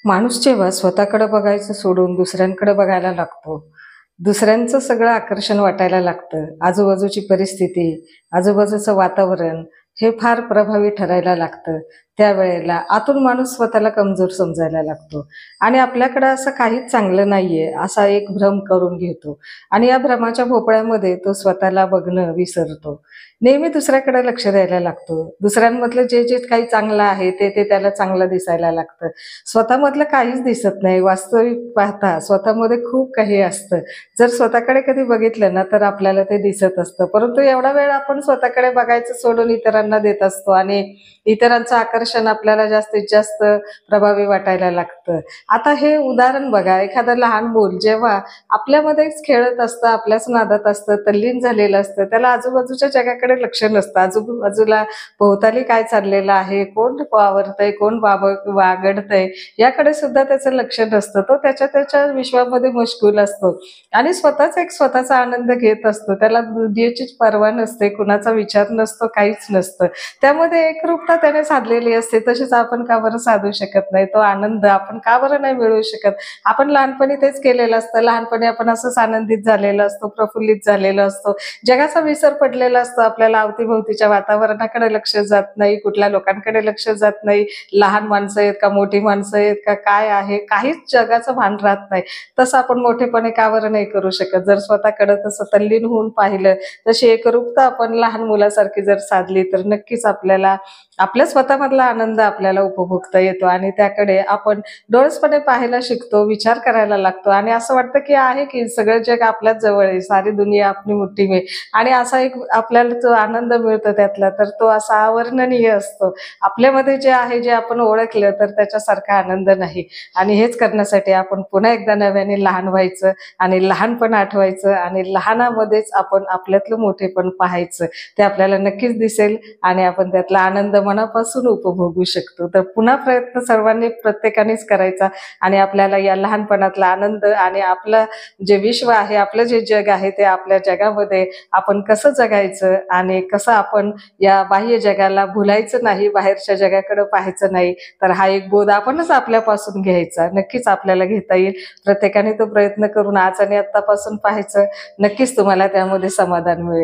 माणूस जेव्हा स्वतःकडे बघायचं सोडून दुसऱ्यांकडे बघायला लागतो, दुसऱ्यांचं सगळं आकर्षण वाटायला लागतं. आजूबाजूची परिस्थिती, आजूबाजूचं वातावरण हे फार प्रभावी ठरायला लागतं. त्यावेळेला आतून माणूस स्वतःला कमजोर समजायला लागतो आणि आपल्याकडे असं काहीच चांगलं नाहीये, असा एक भ्रम करून घेतो आणि या भ्रमाच्या भोपळ्यामध्ये तो स्वतःला बघणं विसरतो. नेहमी दुसऱ्याकडे लक्ष द्यायला लागतो. दुसऱ्यांमधलं जे काही चांगलं आहे, ते त्याला चांगलं दिसायला लागतं. स्वतःमधलं काहीच दिसत नाही. वास्तविक पाहता स्वतःमध्ये खूप काही असतं. जर स्वतःकडे कधी बघितलं ना, तर आपल्याला ते दिसत असतं. परंतु एवढा वेळ आपण स्वतःकडे बघायचं सोडून इतरांना देत असतो आणि इतरांचं आकर्षण आपल्याला जास्तीत जास्त प्रभावी वाटायला लागतं. आता हे उदाहरण बघा, एखादं लहान मूल जेव्हा आपल्यामध्येच खेळत असतं, आपल्याच नादात असतं, तल्लीन झालेलं असतं, त्याला आजूबाजूच्या जगाकडे लक्ष नसतं. आजूबाजूला भोवताली काय चाललेलं आहे, कोण वावरतंय, कोण वागडतंय, याकडे सुद्धा त्याचं लक्ष नसतं. तो त्याच्या विश्वामध्ये मशगूल असतो आणि स्वतःचा आनंद घेत असतो. त्याला दुनियेचीच पर्वा नसते, कुणाचा विचार नसतो, काहीच नसतं. त्यामध्ये एकरूपता त्याने साधलेली असते. तशीच आपण का बरं साधू शकत नाही? तो आनंद आपण का बरं नाही मिळवू शकत? आपण लहानपणी तेच केलेलं असतं. लहानपणी आपण असंच आनंदित झालेलो असतो, प्रफुल्लित झालेलो असतो. जगाचा विसर पडलेला असतो. आपल्याला अवतीभोवतीच्या वातावरणाकडे लक्ष जात नाही, कुठल्या लोकांकडे लक्ष जात नाही. लहान माणसं आहेत का मोठी माणसं आहेत का काय आहे, काहीच जगाचं भान राहत नाही. तसं आपण मोठेपणे का बरं नाही करू शकत? जर स्वतःकडे तसं तल्लीन होऊन पाहिलं, तशी एकरूपता आपण लहान मुलासारखी जर साधली, तर नक्कीच आपल्याला आपल्या स्वतःमधला आनंद आपल्याला उपभोगता येतो आणि त्याकडे आपण डोळसपणे पाहायला शिकतो, विचार करायला लागतो आणि असं वाटतं की आहे की सगळं जग आपल्याच जवळ आहे, सारी दुनिया अपनी मुट्ठी में. आणि असा एक आपल्याला जो आनंद मिळतो त्यातला, तर तो असा अवर्णनीय असतो. आपल्यामध्ये जे आहे, जे आपण ओळखलं, तर त्याच्यासारखा आनंद नाही. आणि हेच करण्यासाठी आपण पुन्हा एकदा नव्याने लहान व्हायचं आणि लहानपण आठवायचं आणि लहानामध्येच आपण आपल्यातलं मोठेपण पाहायचं. ते आपल्याला नक्कीच दिसेल आणि आपण त्यातला आनंद मनापासून उपभोगू शकतो. तर पुन्हा प्रयत्न सर्वांनी प्रत्येकानेच करायचा आणि आपल्याला या लहानपणातला आनंद आणि आपलं जे विश्व आहे, आपलं जे जग आहे, ते आपल्या जगामध्ये आपण कसं जगायचं आणि कसं आपण या बाह्य जगाला भुलायचं नाही, बाहेरच्या जगाकडे पाहायचं नाही. तर हा एक बोध आपणच आपल्यापासून घ्यायचा. नक्कीच आपल्याला घेता येईल. प्रत्येकाने तो प्रयत्न करून आज आणि आत्तापासून पाहायचं. नक्कीच तुम्हाला त्यामध्ये समाधान मिळेल.